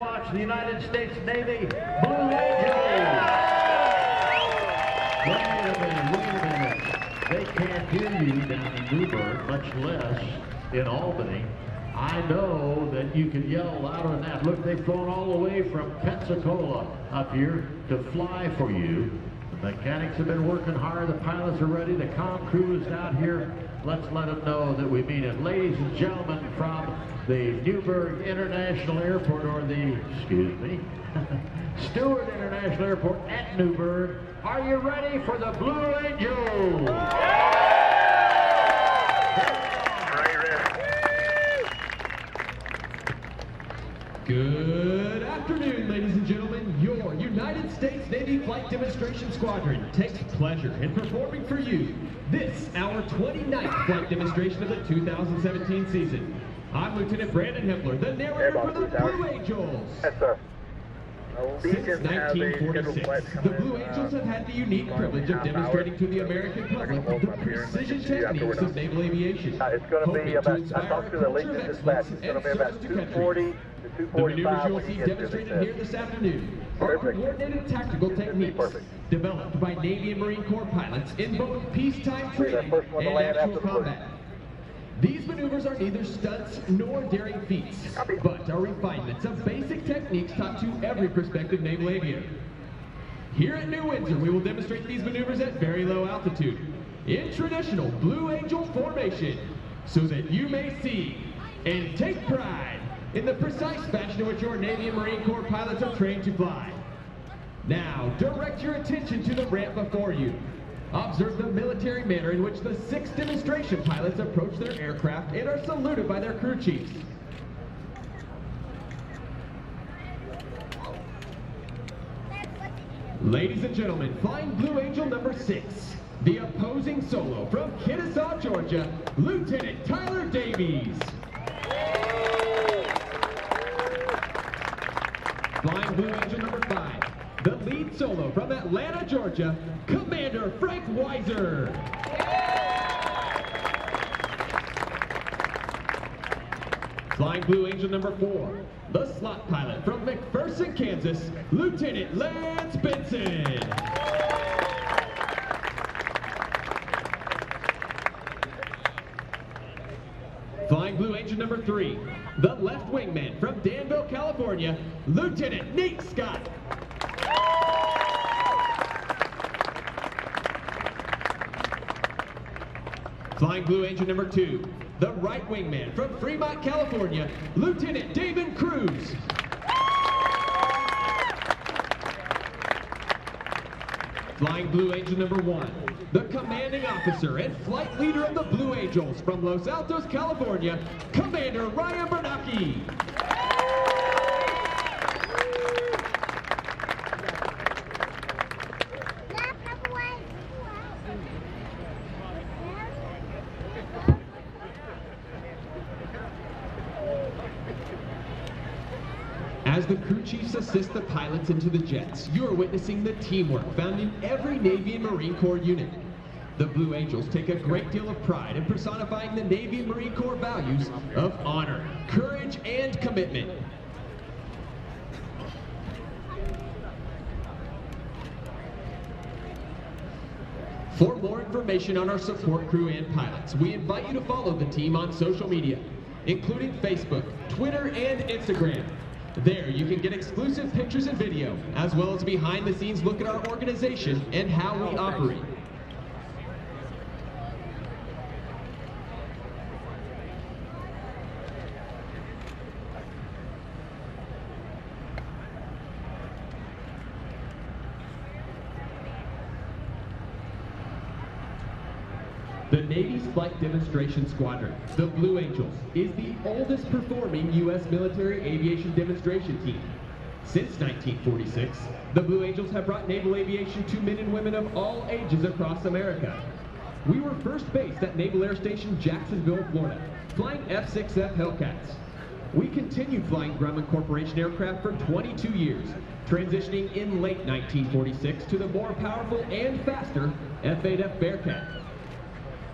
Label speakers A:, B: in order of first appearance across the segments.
A: Watch the United States Navy Blue Angels. Wait a minute. They can't hear you down in Newburgh, much less in Albany. I know that you can yell louder than that. Look, they've flown all the way from Pensacola up here to fly for you. The mechanics have been working hard. The pilots are ready. The comm crew is out here. Let's let them know that we mean it. Ladies and gentlemen, from the Newburgh International Airport, or the, Stewart International Airport at Newburgh, are you ready for the Blue Angels?
B: Good afternoon, ladies and gentlemen. Your United States Navy Flight Demonstration Squadron takes pleasure in performing for you this, our 29th flight demonstration of the 2017 season. I'm Lieutenant Brandon Hempler, the narrator for the Blue Angels.
C: Yes, sir.
B: Since 1946, the Blue Angels have had the unique privilege of demonstrating to the American public the precision techniques of naval aviation.
C: It's going to be about, I talked to the Legion Dispatch, it's going to be about 240 to 245
B: when you get to the The maneuvers you'll see demonstrated here this afternoon are coordinated tactical techniques developed by Navy and Marine Corps pilots in both peacetime training and actual combat. These maneuvers are neither stunts nor daring feats, but are refinements of basic techniques taught to every prospective naval aviator. Here at New Windsor, we will demonstrate these maneuvers at very low altitude, in traditional Blue Angel formation, so that you may see and take pride in the precise fashion in which your Navy and Marine Corps pilots are trained to fly. Now, direct your attention to the ramp before you. Observe the military manner in which the 6 demonstration pilots approach their aircraft and are saluted by their crew chiefs. Ladies and gentlemen, flying Blue Angel number 6, the opposing solo from Kennesaw, Georgia, Lieutenant Tyler Davies. Flying Blue Angel number 5, the lead solo from Atlanta, Georgia, Commander Frank Weiser. Flying Blue Angel number 4, the slot pilot from McPherson, Kansas, Lieutenant Lance Benson. Flying Blue Angel number 3, the left wingman from Danville, California, Lieutenant Nate Scott. Flying Blue Angel number 2, the right wingman from Fremont, California, Lieutenant David Cruz. Flying Blue Angel number 1, the commanding officer and flight leader of the Blue Angels from Los Altos, California, Commander Ryan Bernacki. As the crew chiefs assist the pilots into the jets, you are witnessing the teamwork found in every Navy and Marine Corps unit. The Blue Angels take a great deal of pride in personifying the Navy and Marine Corps values of honor, courage, and commitment. For more information on our support crew and pilots, we invite you to follow the team on social media, including Facebook, Twitter, and Instagram. There, you can get exclusive pictures and video, as well as behind-the-scenes look at our organization and how we operate. The Navy's Flight Demonstration Squadron, the Blue Angels, is the oldest performing U.S. military aviation demonstration team. Since 1946, the Blue Angels have brought naval aviation to men and women of all ages across America. We were first based at Naval Air Station Jacksonville, Florida, flying F-6F Hellcats. We continued flying Grumman Corporation aircraft for 22 years, transitioning in late 1946 to the more powerful and faster F-8F Bearcat.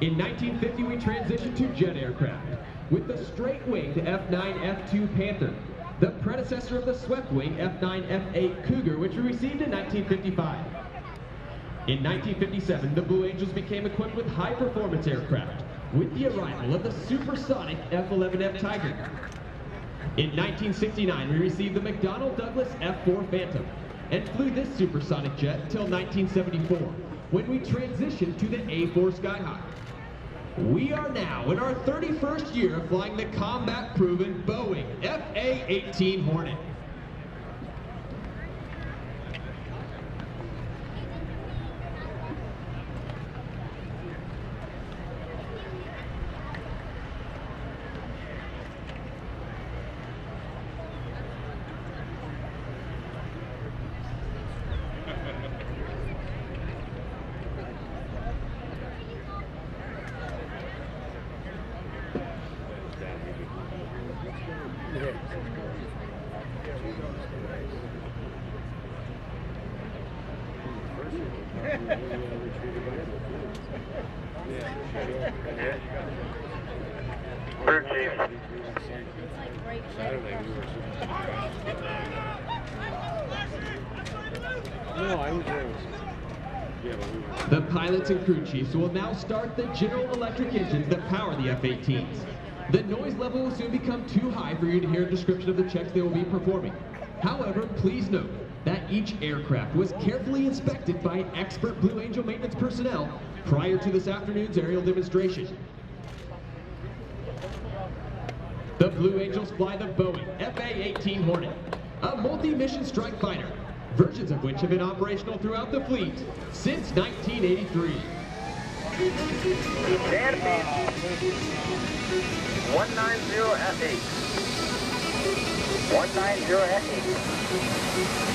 B: In 1950, we transitioned to jet aircraft with the straight-winged F-9 F-2 Panther. the predecessor of the swept-wing F-9 F-8 Cougar, which we received in 1955. In 1957, the Blue Angels became equipped with high-performance aircraft, with the arrival of the supersonic F-11F Tiger. In 1969, we received the McDonnell Douglas F-4 Phantom, and flew this supersonic jet until 1974, when we transitioned to the A-4 Skyhawk. We are now in our 31st year of flying the combat-proven Boeing FA-18 Hornet. The pilots and crew chiefs will now start the General Electric engines that power the F-18s. The noise level will soon become too high for you to hear a description of the checks they will be performing. However, please note that each aircraft was carefully inspected by expert Blue Angel maintenance personnel prior to this afternoon's aerial demonstration. The Blue Angels fly the Boeing FA-18 Hornet, a multi-mission strike fighter, versions of which have been operational throughout the fleet since 1983.
C: Stand 190 F8. 190 F8.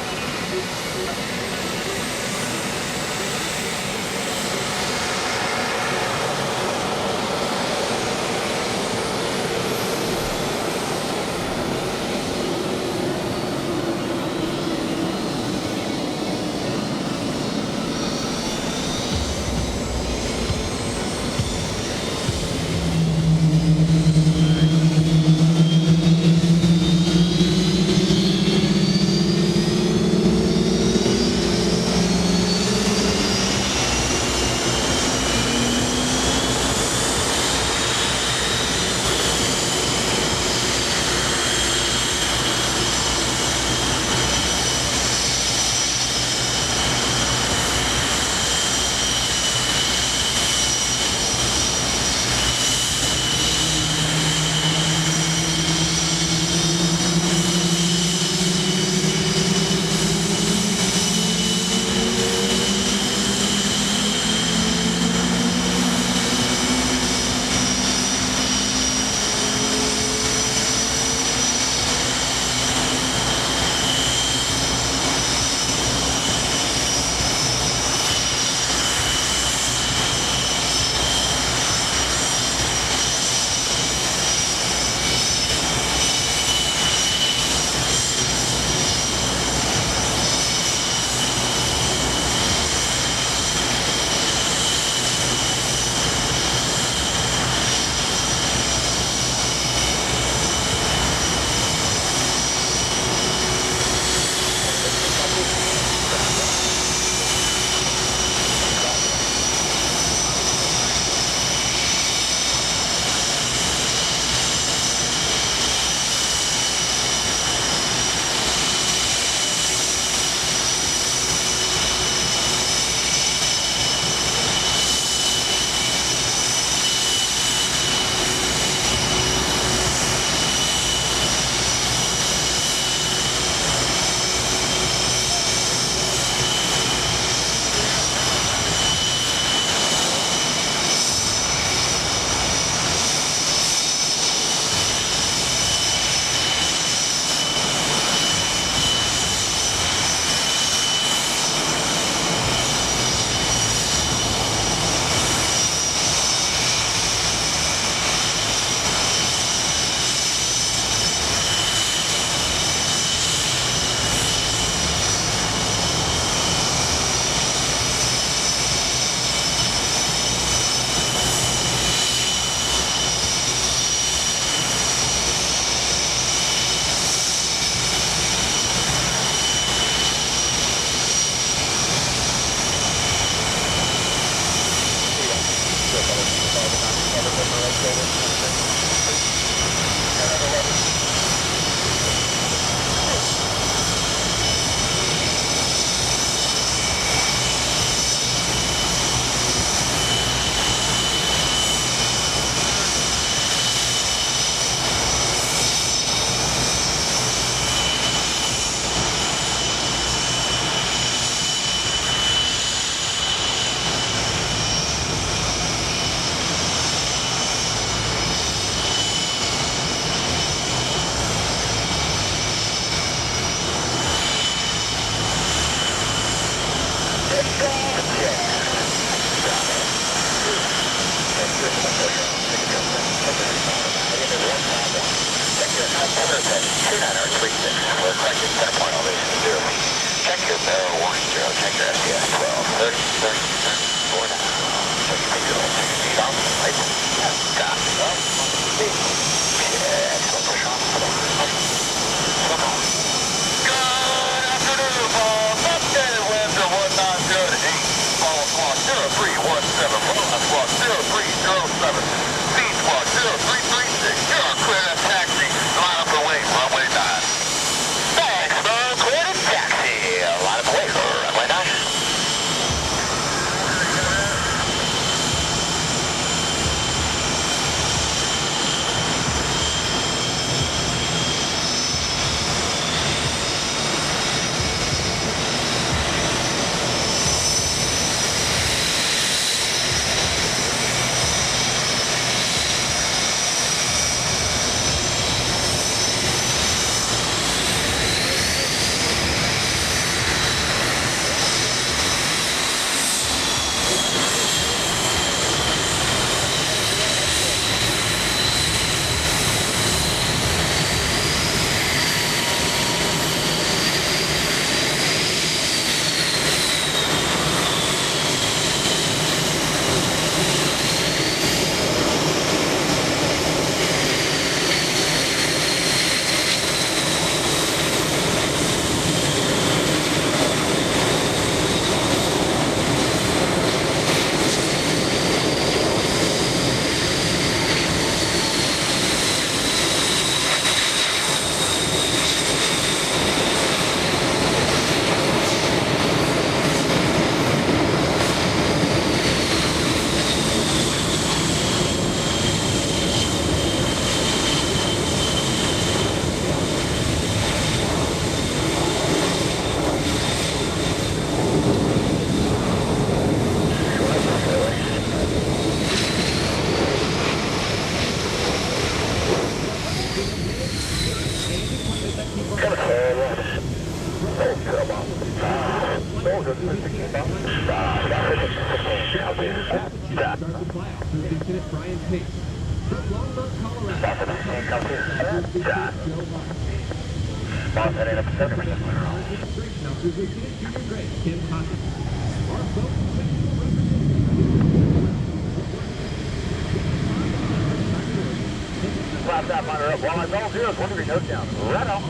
C: Clap that monitor up. While I'm all zeros, 1 degree nose down. Right on.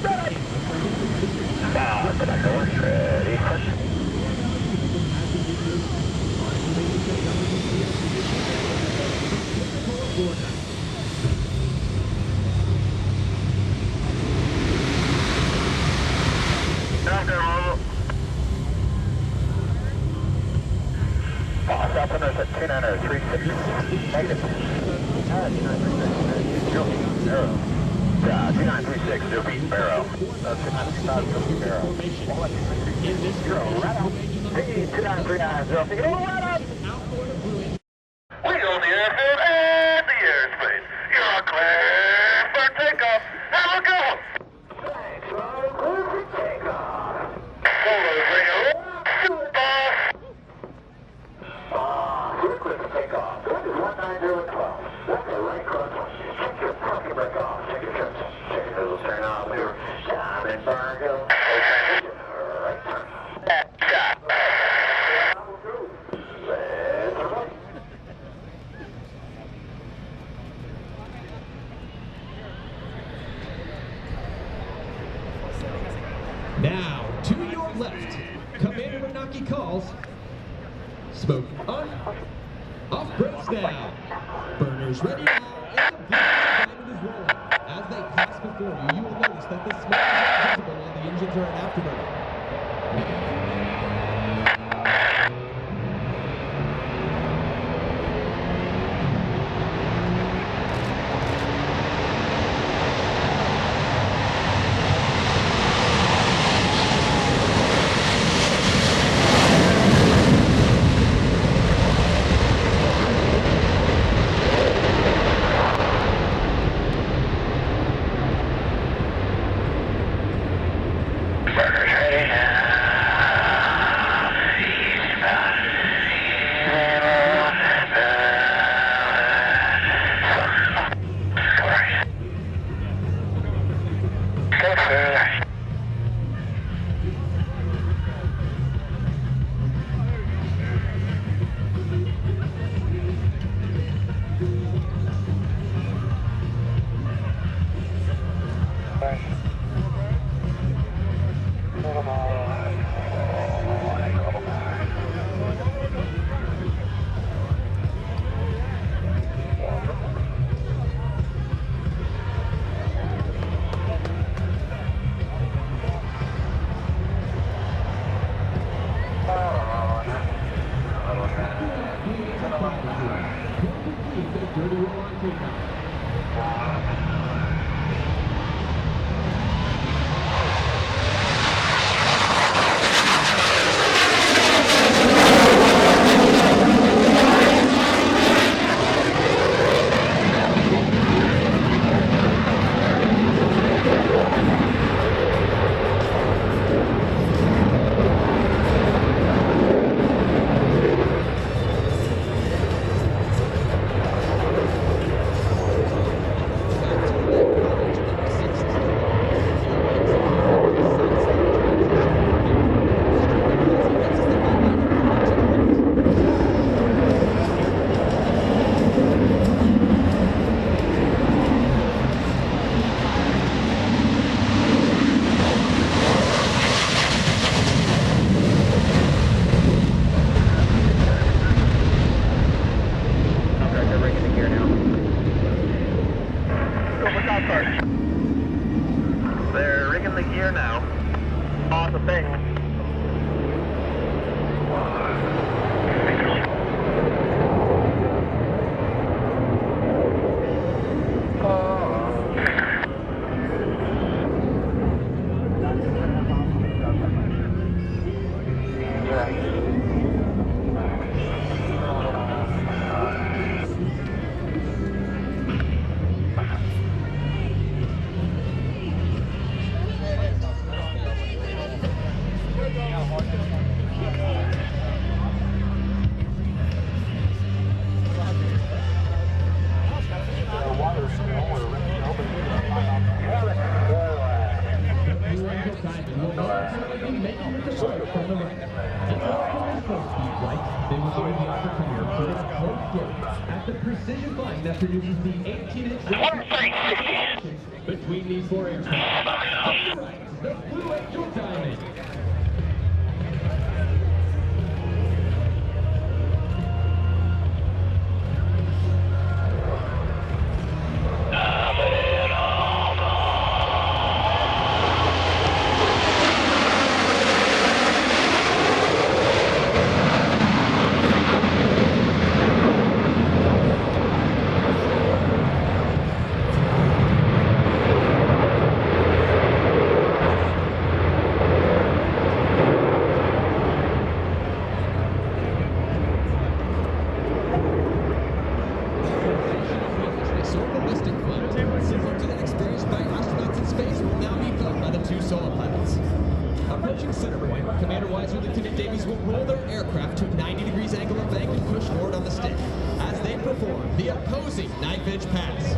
C: Ready. South Windows at 29036. Negative. 2936, 0 feet, Barrow. 2936, Barrow. 0, right on. 2939, 0 feet, right on. We own the airfield and the airspace. You're clear for takeoff. Have a good one. Thanks, Ron. Clear for takeoff. Solo ringer. Boss. You're clear for takeoff. This is 19012. That's the right cross. Check your parking brake off. Check your trips. Check your middle stern off. Maneuver. Stop and Fargo. Transition. Right turn.
B: Now, to your left, Commander Renaki calls. Smoke on. Off brakes now. Burn Aviators ready now in the diamond is rolling. As they pass before you, you will notice that the smoke is visible and the engines are an afterburner.
C: They're rigging the gear now. Off the thing.
B: At the precision flying that produces the 18-inch between these four aircraft. On the right, the Blue Angel Diamond. The opposing knife edge pass.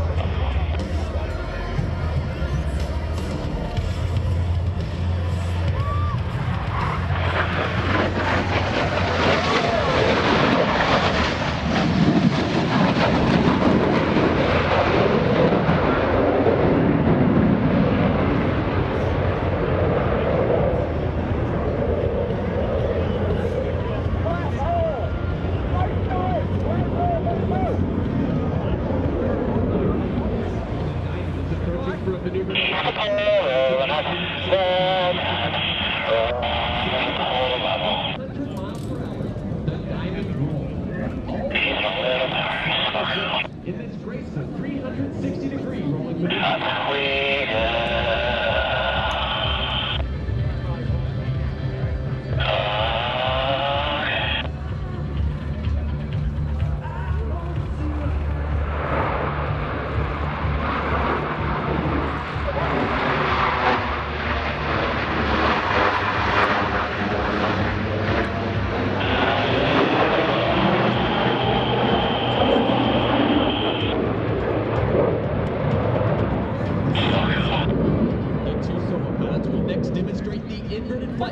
B: In this graceful 360-degree rolling maneuver.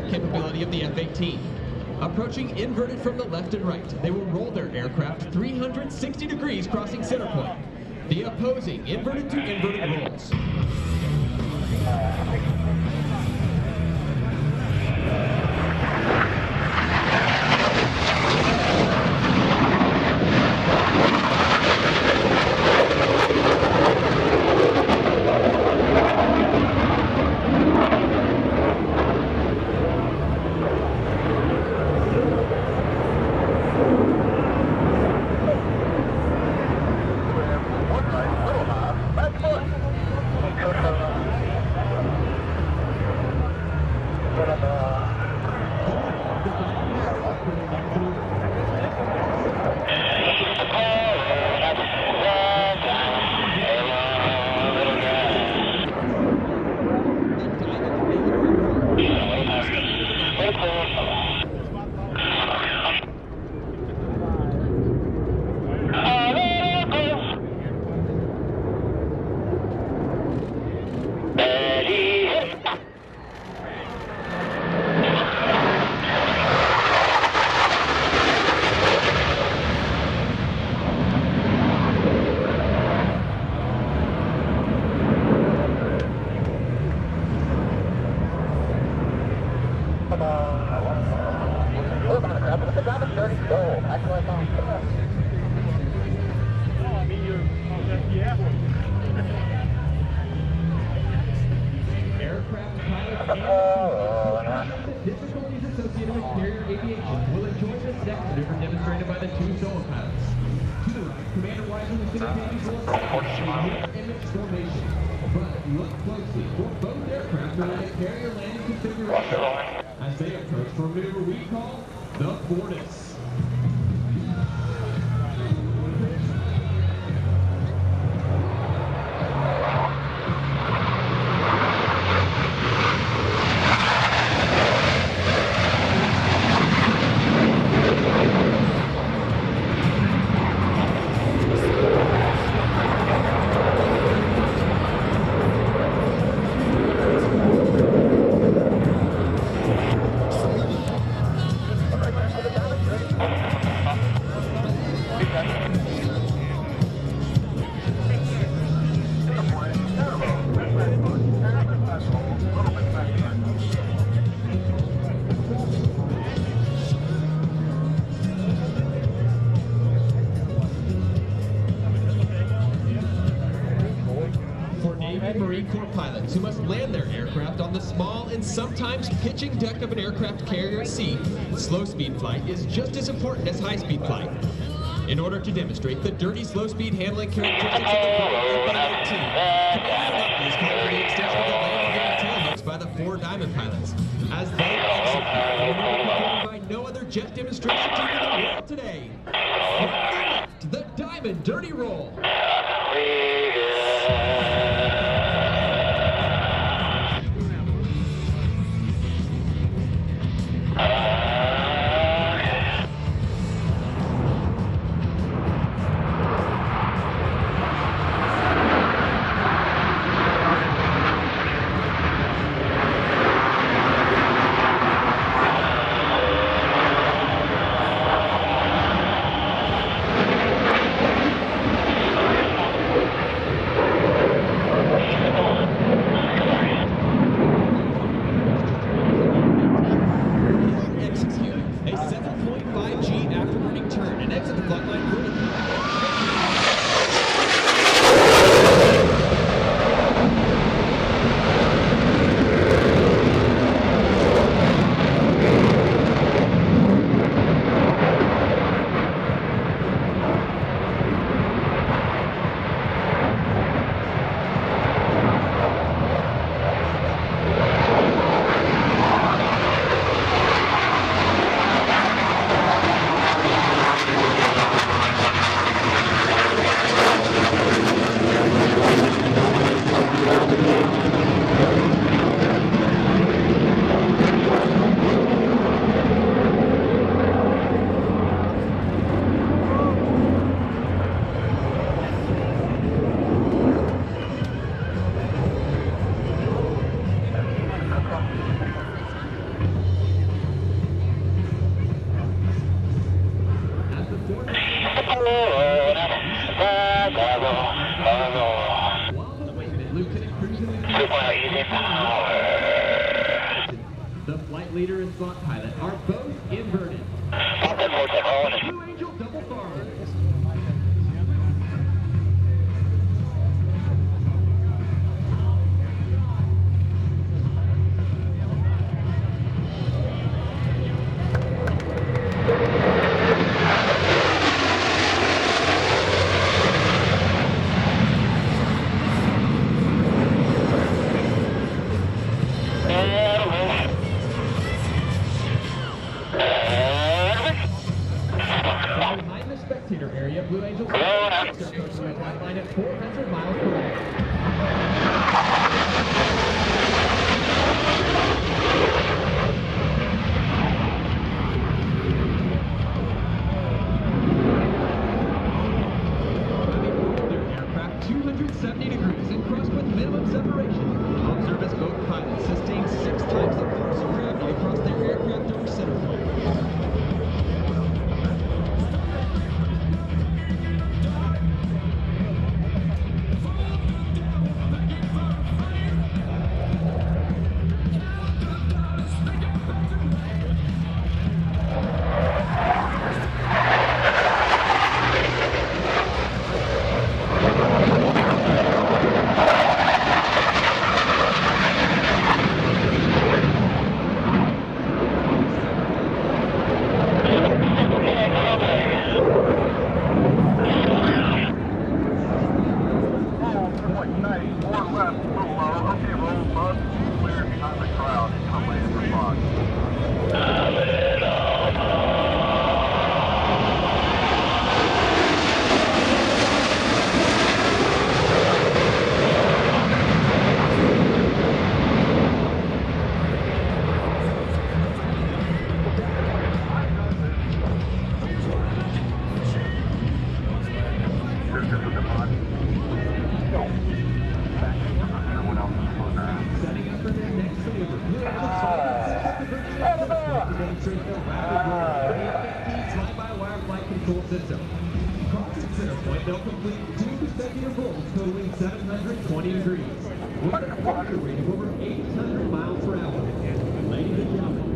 B: Capability of the F-18. Approaching inverted from the left and right, they will roll their aircraft 360 degrees crossing center point. The opposing inverted to inverted rolls. Difficulties associated with carrier aviation will enjoy this next maneuver demonstrated by the two solo pilots. To the right, Commander Wiseman and Lieutenant Davies will establish a mirror image formation. But look closely, for both aircraft are in a carrier landing configuration as they approach for a maneuver we call the Fortis. Marine Corps pilots who must land their aircraft on the small and sometimes pitching deck of an aircraft carrier at sea, slow-speed flight is just as important as high-speed flight. In order to demonstrate the dirty slow-speed handling characteristics of the F-18, is called for the extension of the landing gear and tailhooks by the 4 Diamond pilots, as they execute performed by no other jet demonstration team in the world today. The Diamond Dirty Roll. leader and slot pilot are both inverted. Blue Angel double throttle. Behind the spectator area, Blue Angel line at 400 miles per hour. Their aircraft 270 degrees and crossed with minimum separation. Observe as both pilots sustain 6 times the force of gravity across their aircraft over center point. They'll complete 2 consecutive rolls totaling 720 degrees with a departure rate of over 800 miles per hour. Ladies and gentlemen,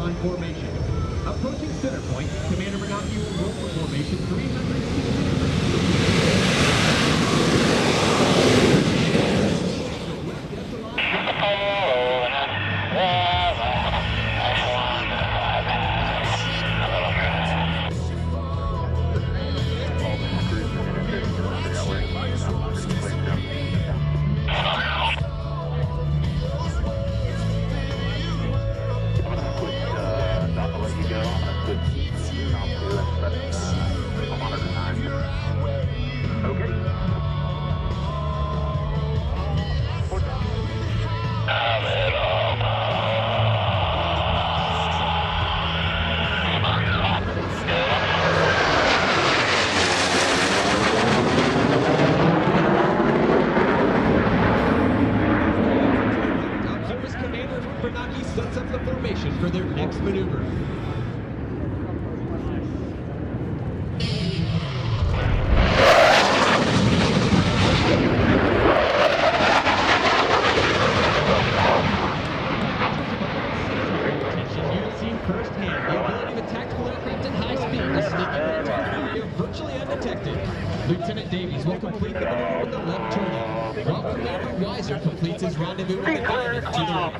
B: the formation. Approaching center point, Commander Bernacchi will roll for formation 360. Bernacchi sets up the formation for their next maneuver. You've seen firsthand the ability of a tactical aircraft at high speed to sneak into the target area virtually undetected. Lieutenant Davies will complete the maneuver with the left turn, while Commander Weiser completes his rendezvous with the diamond to the right.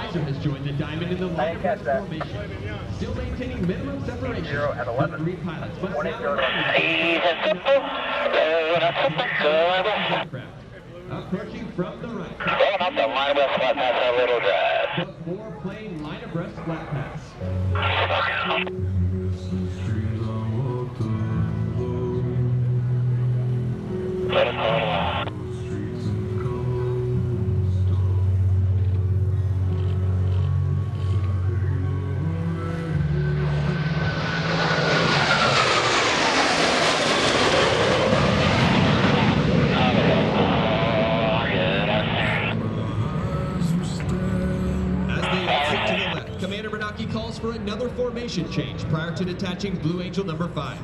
B: also has joined the diamond in the line of rest formation. Still maintaining minimum separation.
C: 0 at 11.
B: The 3 pilots must
C: 20
B: now aircraft. Approaching from the right.
C: Going up the line abreast flat pass, a little drive.
B: The 4-plane line abreast flat pass.
C: Let us go.
B: Commander Bernanke calls for another formation change prior to detaching Blue Angel number 5.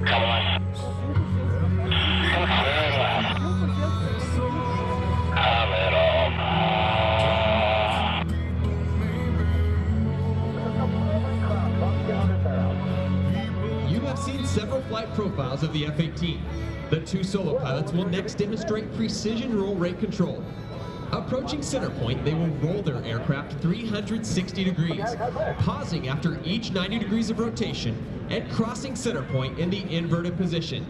C: Come on.
B: You have seen several flight profiles of the F-18. The 2 solo pilots will next demonstrate precision roll rate control. Approaching center point, they will roll their aircraft 360 degrees, pausing after each 90 degrees of rotation and crossing center point in the inverted position.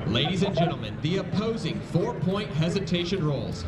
B: Ladies and gentlemen, the opposing 4-point hesitation rolls.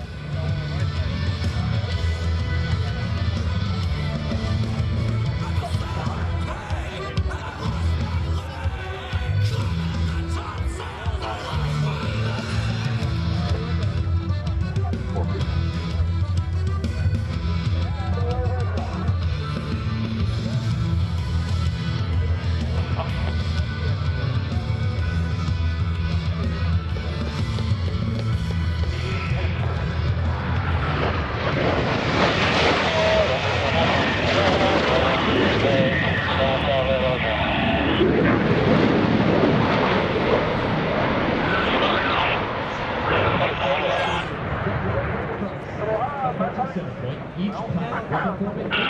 B: Each pilot will perform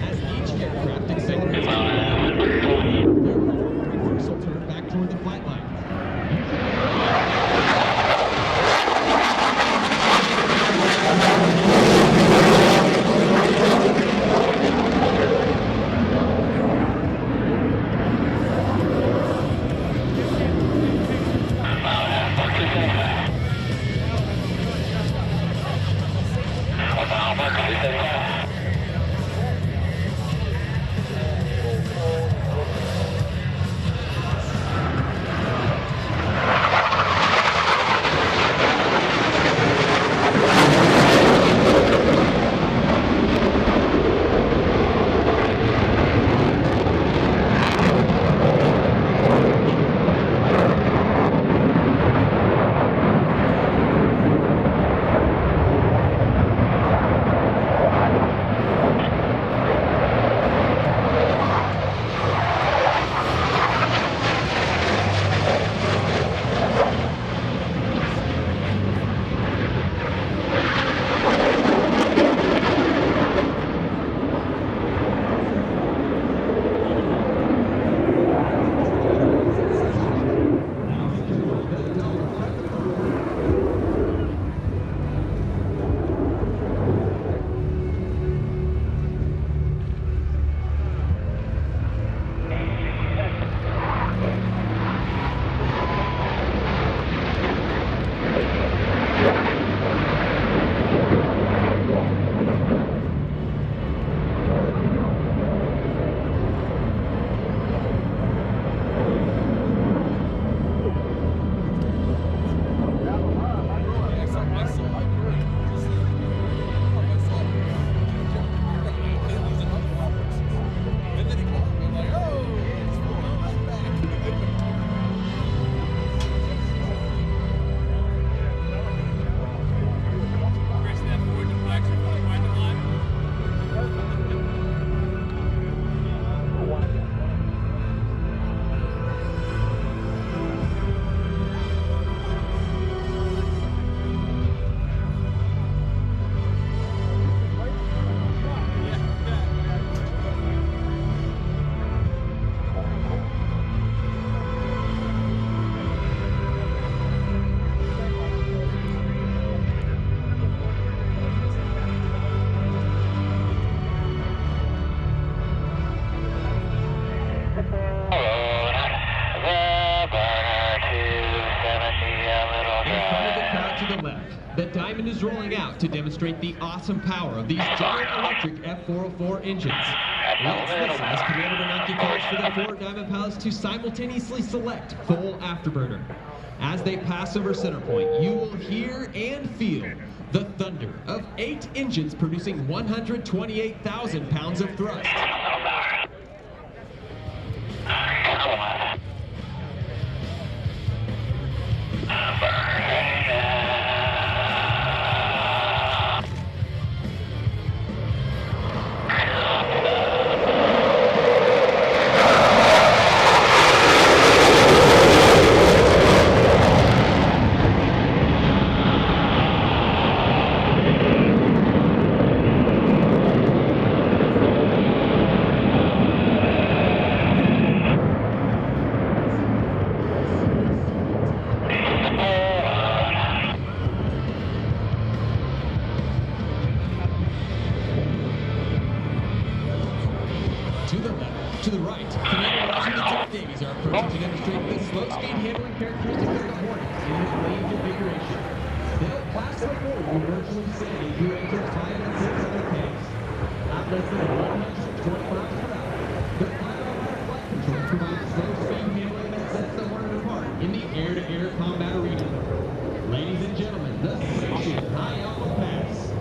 B: as each aircraft accelerates, reversal turn back toward the flight line. band is rolling out to demonstrate the awesome power of these General Electric F-404 engines. Let's listen as Commander Bernanke calls for the 4 Diamond pilots to simultaneously select full afterburner. As they pass over center point, you will hear and feel the thunder of 8 engines producing 128,000 pounds of thrust. To the right, Commander Washington Davies are approaching to demonstrate the slow-speed handling characteristics of the Hornets in its main configuration. They'll blast the forward with virtually steady through into 5 and 6 other pace. At less than 120 miles per hour, the pilot flight control provides slow-speed handling that sets the Hornet apart in the air-to-air combat arena. Ladies and gentlemen, the Station High Alpha Pass.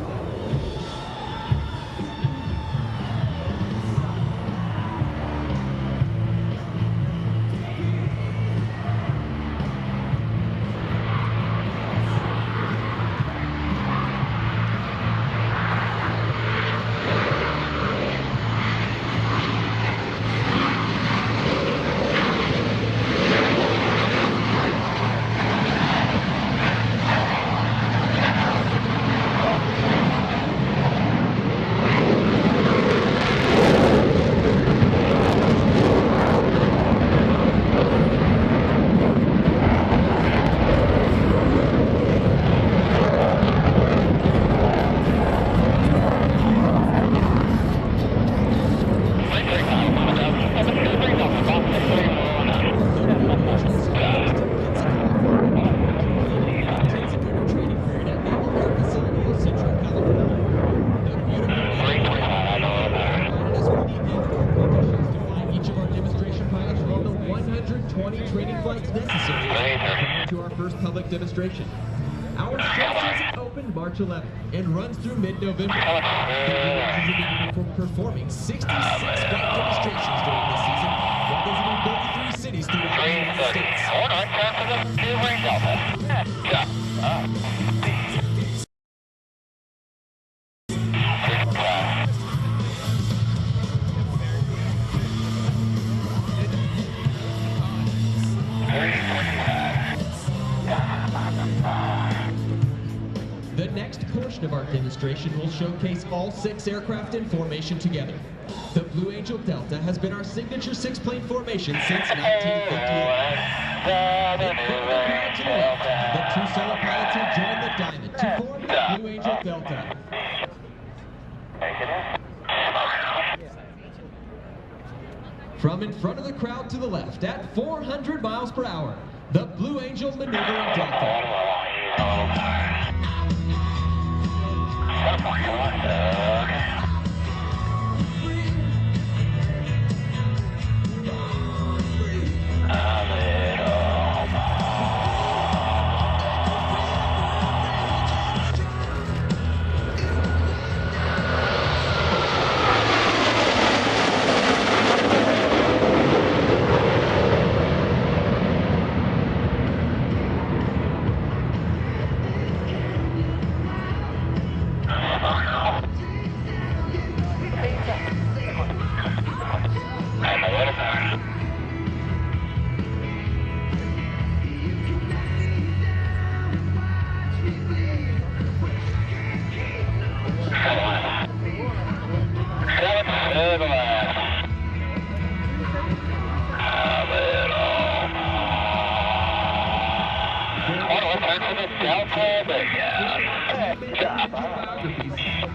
B: Demonstration. Our session opened March 11th and runs through mid-November. For performing 66 flight demonstrations during this season while visiting 33 cities throughout the United States. The next portion of our demonstration will showcase all 6 aircraft in formation together. The Blue Angel Delta has been our signature 6-plane formation since 1958. The 2 solo pilots have joined the Diamond to form the Blue Angel Delta. From in front of the crowd to the left at 400 miles per hour, the Blue Angel Maneuvering Delta.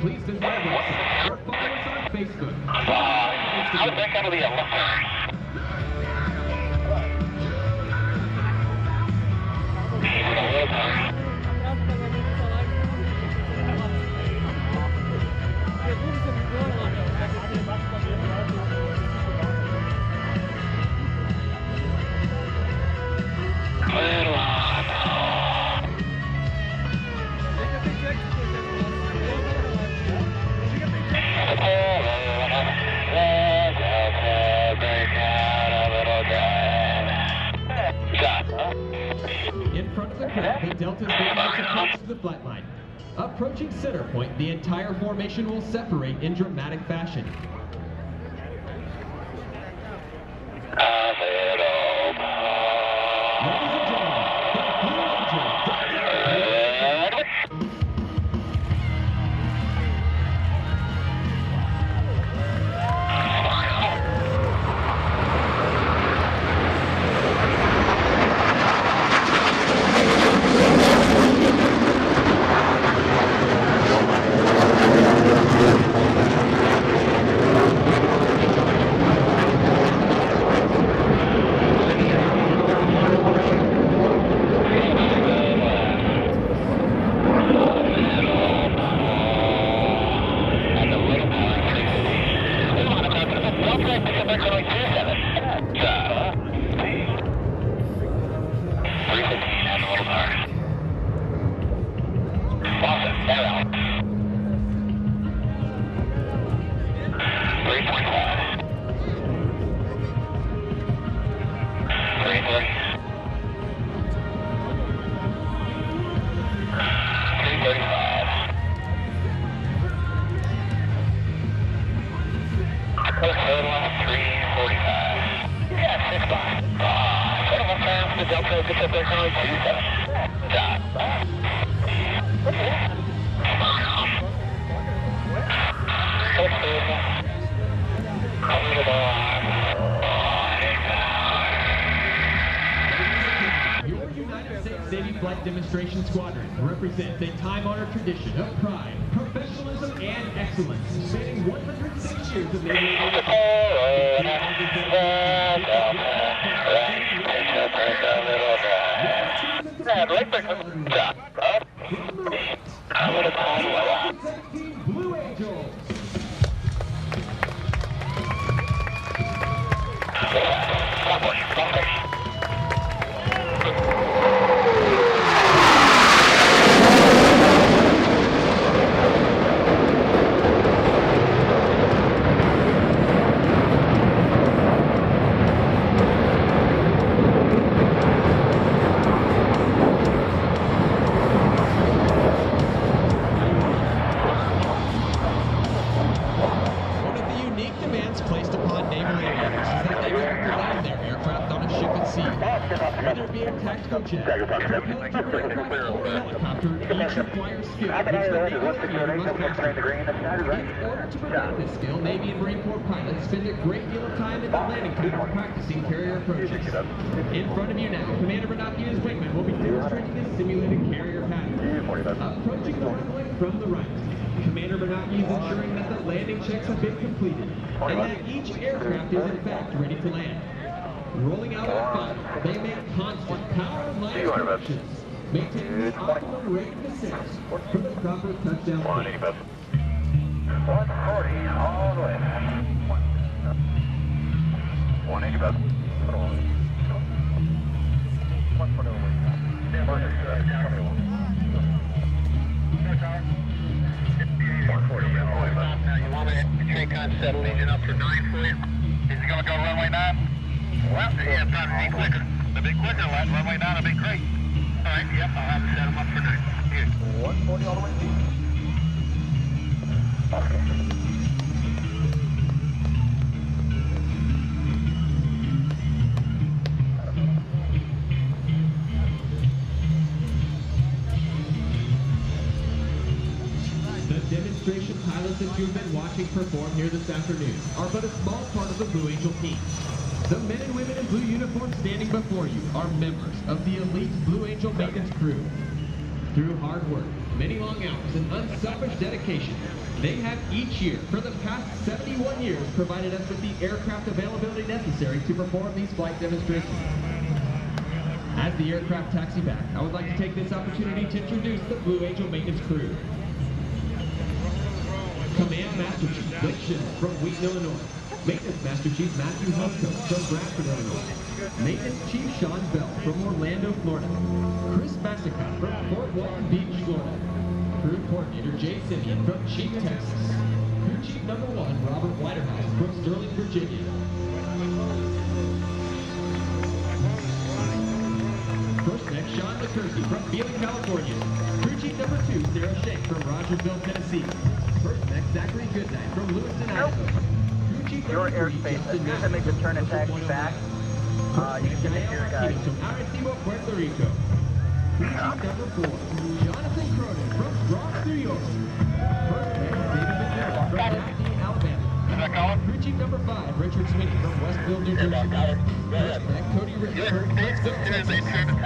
B: Please visit our website or follow us on Facebook.
C: How's that going to be a look?
B: Delta's maintenance approach to the flight line. Approaching center point, the entire formation will separate in dramatic fashion. Ladies and gentlemen, the Blue Angel Demonstration Squadron represents a time-honored tradition of pride, professionalism, and excellence, spanning 106 years of naval Blue Angels. Whether it be a tactical jet, helicopter, each requires skill, which the Navy must master. In order to perfect this skill, Navy and Marine Corps pilots spend a great deal of time at the landing field practicing carrier approaches. In front of you now, Commander Bernacchi's wingman will be demonstrating his simulated carrier pattern. Approaching the runway from the right, Commander Bernacchi is ensuring that the landing checks have been completed and that each aircraft is in fact ready to land. Rolling out on fire, they make constant power and light corrections, maintaining the optimum rate of descent for the proper touchdown point.
C: 140 all the way. 180 best. 140 over. Stand by. 140 all the way. Now you want me to take on settle engine up for 9 for you? Is it going to go runway 9? Well, yeah, time to be quicker. A bit quicker, lad. Runway down, a bit great. All right, yep, I'll have to set them up for 9. Here. 140 all the way. Okay.
B: The demonstration pilots that you've been watching perform here this afternoon are but a small part of the Blue Angel team. The men and women in blue uniforms standing before you are members of the elite Blue Angel maintenance crew. Through hard work, many long hours, and unselfish dedication, they have each year, for the past 71 years, provided us with the aircraft availability necessary to perform these flight demonstrations. As the aircraft taxi back, I would like to take this opportunity to introduce the Blue Angel maintenance crew. Command Master Chief Blake Schindler from Wheaton, Illinois. Maintenance Master Chief Matthew Huffco from Bradford, Illinois. Maintenance Chief Sean Bell from Orlando, Florida. Chris Massicott from Fort Walton Beach, Florida. Crew Coordinator Jay Simeon from Chief, Texas. Crew Chief Number 1 Robert Whiterhouse from Sterling, Virginia. First next, Sean McCurkey from Bealing, California. Crew Chief number 2, Sarah Shank from Rogersville, Tennessee. First mech, Zachary Goodnight from Lewiston, Idaho. Crew Chief
D: Your
B: number 3,
D: airspace, as
B: Justin
D: soon as I make the turn and taxi back, you can get your guys.
B: From Arecibo, Puerto Rico. Crew Chief number 4, Jonathan Cronin from Bronx, New York. First mech, David McMillan from Daphne, Alabama. Crew Chief number 5, Richard Sweeney from Westville, New Jersey. First mech, Cody Rich from Huntsville, Texas.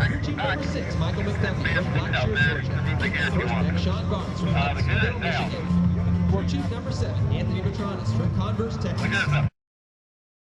B: Crew Chief number 6, Michael McDuffie from Blackshear, Georgia. First mech, Sean Barnes from Huntsville, Michigan. Crew Chief number 7, Anthony Petronis from Converse, Texas.